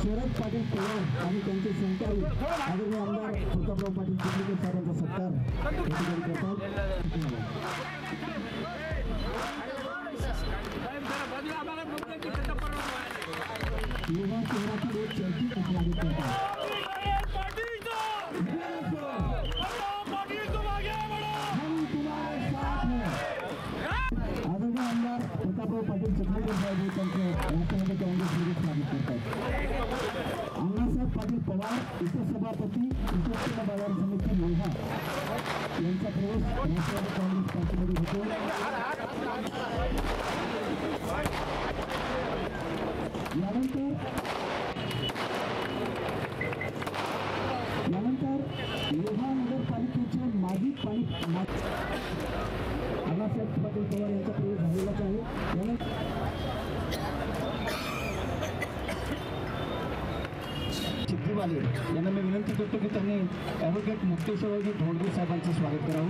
शरद पाटील पवार आणि त्यांचे सहकारी आदरणीय आमदार प्रतापराव पाटील चिखलीकर साहेबांचा सत्कार युवा शहरातील एक चर्चित स्वागत करतात। आदरणीय आमदार प्रतापराव पाटील चिखलीकर साहेब त्यांचं राष्ट्रवादी काँग्रेसमध्ये स्वागत करतात। अण्णासाहेब पाटील पवार उपसभापती उपजिल्हा बाजार समिती लोहा यांचा प्रवेश राष्ट्रवादी काँग्रेस पार्टीमध्ये होतो। यानंतर लोहा नगरपालिकेचे माजी अण्णासाहेब पाटील पवार यांचा प्रवेश झालेलाच आहे। सिद्धिवाले यांना मी विनंती करतो की त्यांनी ॲडव्होकेट मुक्तेश्वरजी धोंडगे साहेबांचं स्वागत करावं।